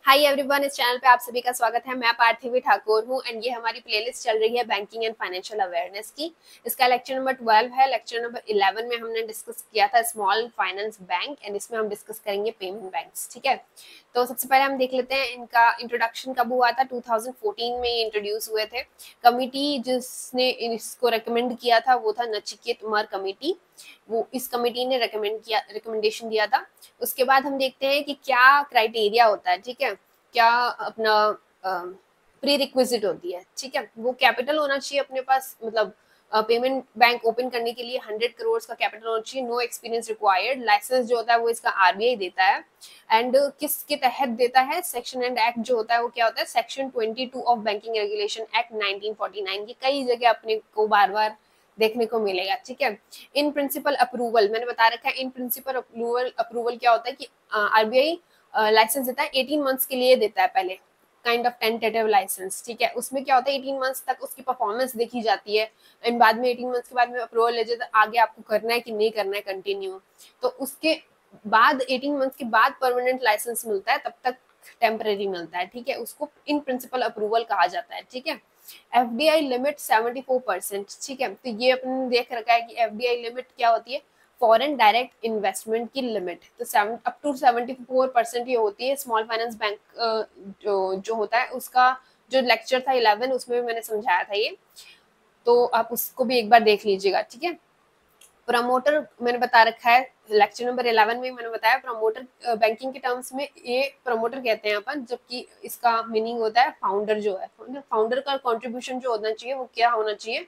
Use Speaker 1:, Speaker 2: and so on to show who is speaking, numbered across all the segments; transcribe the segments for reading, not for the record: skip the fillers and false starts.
Speaker 1: Hi everyone, इस channel पे आप सभी का स्वागत है। मैं पार्थिवी ठाकुर हूँ एंड ये हमारी प्लेलिस्ट चल रही है बैंकिंग एंड फाइनेंशियल अवेयरनेस की। इसका लेक्चर नंबर 12 है। लेक्चर नंबर 11 में हमने डिस्कस किया था स्मॉल फाइनेंस बैंक एंड इसमें हम डिस्कस करेंगे पेमेंट बैंक्स। ठीक है, तो सबसे पहले हम देख लेते हैं इनका इंट्रोडक्शन कब हुआ था। 2014 में ये इंट्रोड्यूस हुए थे। कमिटी जिसने इसको रिकमेंड किया था वो था नचिकेत उमर कमेटी। वो इस कमेटी ने रिकमेंडेशन दिया था। उसके बाद हम देखते हैं कि क्या क्राइटेरिया होता है। ठीक है, क्या अपना प्री रिक्विजिट होती है। ठीक है, वो कैपिटल होना चाहिए अपने पास, मतलब पेमेंट बैंक ओपन करने के लिए 100 करोड़ का कैपिटल होना चाहिए। No experience required. लाइसेंस जो होता है वो इसका आरबीआई देता है एंड किसके तहत देता है। सेक्शन एंड एक्ट जो होता है वो क्या होता है, section 22 of banking regulation act 1949। ये कई जगह अपने को बार बार देखने को मिलेगा। ठीक है, इन प्रिंसिपल अप्रूवल मैंने बता रखा है। इन प्रिंसिपल अप्रूवल क्या होता है कि आरबीआई लाइसेंस देता है 18 मंथ्स के लिए देता है पहले, काइंड ऑफ टेंटेटिव लाइसेंस। ठीक है, उसमें क्या होता है 18 मंथ्स तक उसकी परफॉर्मेंस देखी जाती है एंड बाद में 18 मंथ्स के बाद में अप्रूवल ले जाता है आगे आपको करना है कि नहीं करना है कंटिन्यू। तो उसके बाद 18 मंथ्स के बाद परमानेंट लाइसेंस मिलता है, तब तक टेम्परेरी मिलता है। ठीक है, उसको इन प्रिंसिपल अप्रूवल कहा जाता है। ठीक है, एफडीआई लिमिट 74%। ठीक है, तो ये अपन देख रखा है कि एफडीआई लिमिट क्या होती है, फॉरेन डायरेक्ट इन्वेस्टमेंट की लिमिट। तो अप टू 74% ये होती है। स्मॉल फाइनेंस बैंक जो होता है उसका जो लेक्चर था 11 उसमें भी मैंने समझाया था ये, तो आप उसको भी एक बार देख लीजिएगा। ठीक है, प्रमोटर मैंने बता रखा है लेक्चर नंबर 11 में मैंने बताया। प्रमोटर बैंकिंग के टर्म्स में ये प्रमोटर कहते हैं अपन, जबकि इसका मीनिंग होता है फाउंडर जो है। फाउंडर का कंट्रीब्यूशन जो होना चाहिए वो क्या होना चाहिए,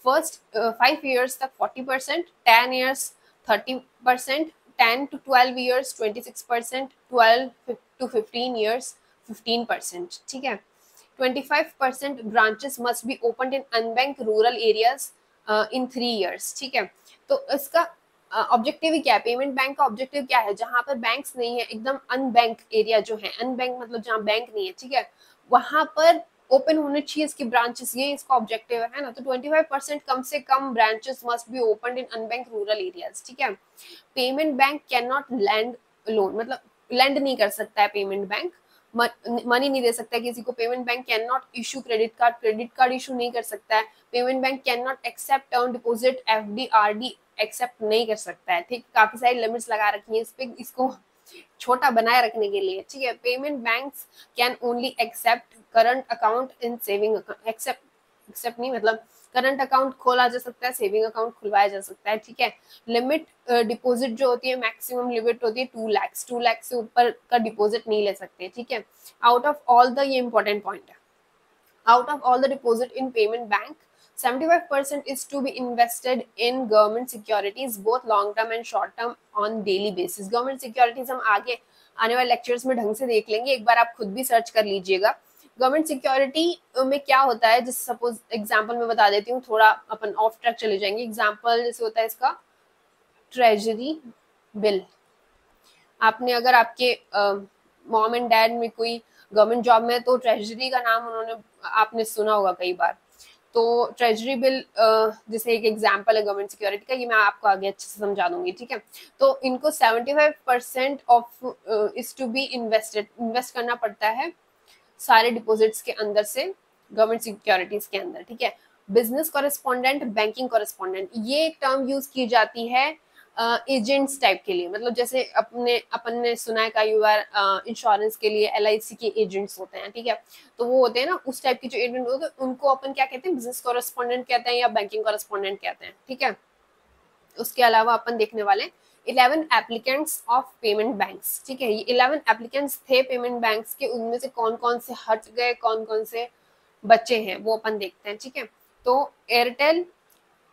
Speaker 1: फर्स्ट 5 ईयर्स तक 40%, 10 years 30%, 10 to 12 years 26%, 12 to 15 years 15%। ठीक है, 25% branches must be open in unbanked rural areas in 3 years. ठीक है, तो इसका ऑब्जेक्टिव क्या है, पेमेंट बैंक का ऑब्जेक्टिव क्या है, जहां पर बैंक्स नहीं है, एकदम अनबैंक एरिया जो है, अनबैंक मतलब जहां बैंक नहीं है। ठीक है, वहां पर ओपन होने चाहिए इसकी ब्रांचेस, ये इसका ऑब्जेक्टिव है ना। तो 25% कम से कम branches must be open in unbanked rural areas. ठीक है, payment bank can not lend loan, मतलब लैंड नहीं कर सकता है पेमेंट बैंक, मनी नहीं दे सकता है किसी को। Payment bank can not issue credit card issue नहीं कर सकता है। Payment bank can not accept term deposit, FD, RD accept नहीं कर सकता है। ठीक, काफी सारी लिमिट्स लगा रखी है इस पे, इसको छोटा बनाए रखने के लिए। ठीक है, payment banks can only accept current account in saving account. Accept नहीं मतलब करंट अकाउंट खोला जा सकता है, सेविंग अकाउंट खुलवाया जा सकता है। ठीक है, लिमिट डिपॉजिट जो होती है, मैक्सिमम लिमिट होती है 2 लाख। 2 लाख से ऊपर का डिपॉजिट नहीं ले सकते। ठीक है, आउट ऑफ ऑल द, ये इंपॉर्टेंट पॉइंट है, out of all the deposit in payment bank, 75% is to be invested in government securities, both long term and short term on daily basis। government securities हम आगे आने वाले lectures में ढंग से देख लेंगे, एक बार आप खुद भी सर्च कर लीजिएगा। गवर्नमेंट सिक्योरिटी में क्या होता है, जैसे सपोज एग्जांपल में बता देती हूँ, थोड़ा अपन ऑफ ट्रैक चले जाएंगे। एग्जांपल जैसे होता है इसका ट्रेजरी बिल। आपने अगर आपके मॉम एंड डैड में कोई गवर्नमेंट जॉब में, तो ट्रेजरी का नाम उन्होंने आपने सुना होगा कई बार। तो ट्रेजरी बिल जैसे एक एग्जांपल है गवर्नमेंट सिक्योरिटी का, ये मैं आपको आगे अच्छे से समझा दूंगी। ठीक है, तो इनको 75% of is to be invest करना पड़ता है सारे डिपॉजिट्स के अंदर से, गवर्नमेंट सिक्योरिटीज के अंदर। ठीक है, बिजनेस कॉरेस्पॉन्डेंट, बैंकिंग कॉरेस्पॉन्डेंट, ये एक टर्म यूज की जाती है एजेंट्स टाइप के लिए। मतलब जैसे अपन ने सुना है कई बार इंश्योरेंस के लिए एलआईसी के एजेंट्स होते हैं। ठीक है, तो वो होते हैं ना उस टाइप के जो एजेंट होते हैं, उनको अपन क्या कहते हैं, बिजनेस कॉरेस्पॉन्डेंट कहते हैं या बैंकिंग कॉरेस्पॉन्डेंट कहते हैं। ठीक है, उसके अलावा अपन देखने वाले 11 एप्लीकेंट्स ऑफ पेमेंट बैंक्स। ठीक है, ये 11 एप्लीकेंट्स थे पेमेंट बैंक्स के, उनमें से कौन कौन से हट गए, कौन कौन से बचे हैं, वो अपन देखते हैं। ठीक है, तो Airtel,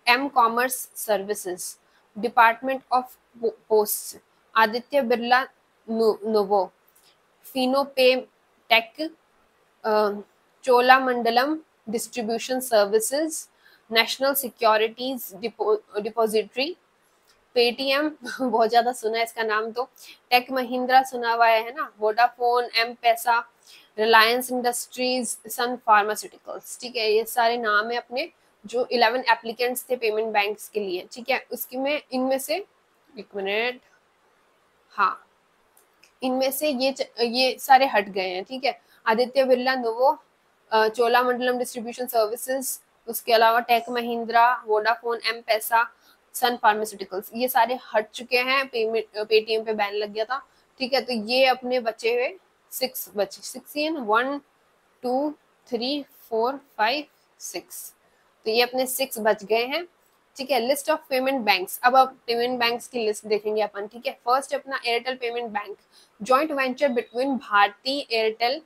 Speaker 1: M commerce services, department of post, Aditya Birla Nuvo, Fino Pay Tech, Cholamandalam distribution services, national securities depository, Paytm बहुत ज्यादा सुना है इसका नाम, तो टेक महिंद्रा सुना हुआ है ना, वोडाफोन, एम पैसा, रिलायंस इंडस्ट्रीज, सन फार्मास्यूटिकल्स। ठीक है, ये सारे नाम है अपने जो 11 एप्लीकेंट्स थे पेमेंट बैंक्स के लिए। ठीक है, उसकी में इनमें से एक मिनट, हाँ इनमें से ये सारे हट गए हैं, ठीक है। Aditya Birla novo, Cholamandalam distribution services, उसके अलावा टेक महिंद्रा, वोडाफोन, एम पैसा, सन फार्मास्यूटिकल्स, ये सारे हट चुके हैं। पेटीएम पे बैन लग गया था, ठीक है। तो ये अपने बचे हुए 6 बचे, 16 1 2 3 4 5 6, तो ये अपने 6 बच गए हैं, ठीक है। लिस्ट ऑफ पेमेंट बैंक्स, अब पेमेंट बैंक्स की लिस्ट देखेंगे अपन, ठीक है। फर्स्ट अपना Airtel payment bank, joint venture between Bharti Airtel,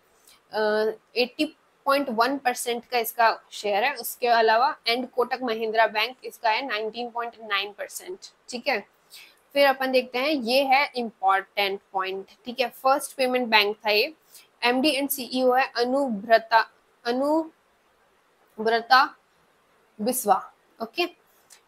Speaker 1: 80.1% का इसका शेयर है। उसके अलावा एंड कोटक महिंद्रा बैंक, इसका है 19.9%, ठीक है। फिर अपन देखते हैं, ये है इंपॉर्टेंट पॉइंट, ठीक है। फर्स्ट पेमेंट बैंक था ये, एमडी एंड सीईओ है अनुव्रता बिस्वा, ओके।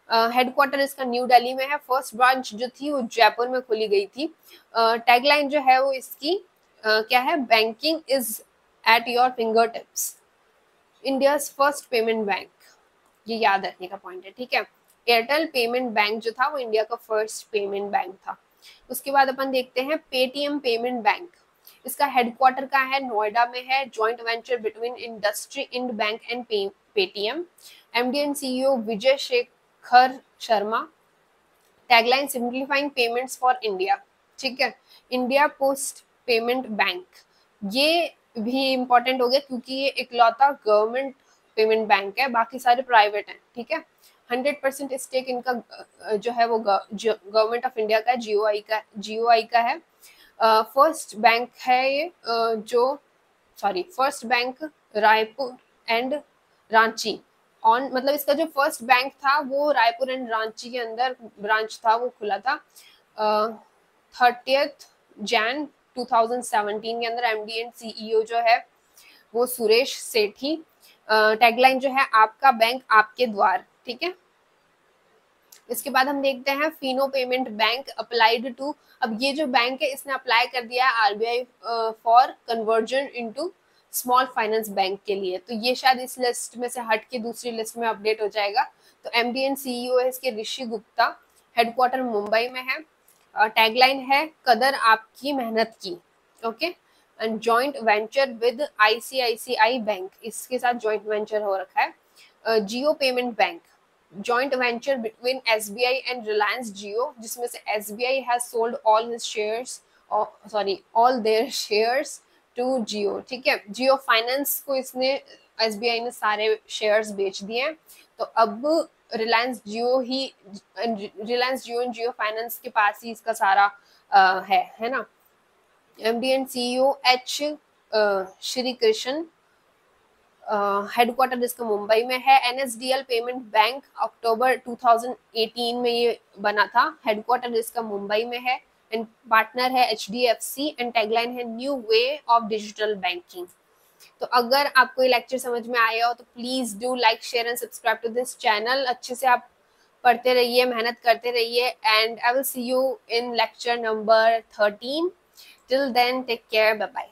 Speaker 1: हेडक्वार्टर इसका न्यू दिल्ली में है। फर्स्ट ब्रांच जो थी वो जयपुर में खोली गई थी। टैगलाइन जो है वो इसकी क्या है, banking is at your finger tips, India's first payment bank, ये याद रखने का पॉइंट है, ठीक है। एयरटेल पेमेंट बैंक जो था वो इंडिया का फर्स्ट पेमेंट बैंक था। उसके बाद अपन देखते हैं पेटीएम पेमेंट बैंक, इसका हेडक्वार्टर का है नोएडा में है, joint venture between IndusInd bank and Paytm, MD and CEO Vijay Shekhar Sharma, tagline simplifying payments for India, ठीक है। इंडिया पोस्ट पेमेंट बैंक, ये भी इंपॉर्टेंट हो गया क्योंकि ये इकलौता गवर्नमेंट पेमेंट बैंक है, बाकी सारे प्राइवेट हैं, ठीक है। 100% स्टेक इनका जो है वो गवर्नमेंट ऑफ इंडिया का है, जीओआई का है। फर्स्ट बैंक है ये first bank Raipur and Ranchi on, मतलब इसका जो फर्स्ट बैंक था वो रायपुर एंड रांची के अंदर ब्रांच था, वो खुला था 30 जैन 2017 के अंदर। एमडी एंड सीईओ जो है वो सुरेश सेठी, टैगलाइन जो है आपका बैंक आपके द्वार, ठीक है। इसके बाद हम देखते हैं Fino payment bank applied to, अब ये जो बैंक है इसने अप्लाई कर दिया है RBI for conversion into small finance bank के लिए, तो ये शायद इस लिस्ट में से हट के दूसरी लिस्ट में अपडेट हो जाएगा। तो एमडी एंड सीईओ है इसके ऋषि गुप्ता, हेडक्वार्टर मुंबई में है, टैगलाइन है कदर आपकी मेहनत की, okay. And joint venture with ICICI bank, इसके साथ जॉइंट वेंचर हो रखा है। Jio payment bank, joint venture between SBI and Reliance Jio, जिसमें से SBI has sold all his shares, all their shares to Jio, ठीक है। Jio Finance को इसने SBI ने सारे शेयर्स बेच दिए, तो अब रिलायंस जियो एंड जियो फाइनेंस के पास ही इसका सारा है ना। MD and CEO H Shri Krishna, headquarter इसका मुंबई में है। एनएसडीएल पेमेंट बैंक अक्टूबर 2018 में ये बना था, हेडक्वार्टर इसका मुंबई में है, एंड पार्टनर है एचडीएफसी, एंड टैगलाइन है new way of digital banking. तो अगर आपको ये लेक्चर समझ में आया हो तो please do like share and subscribe to this channel. अच्छे से आप पढ़ते रहिए, मेहनत करते रहिए, and I will see you in lecture number 13। Till then take care, bye bye.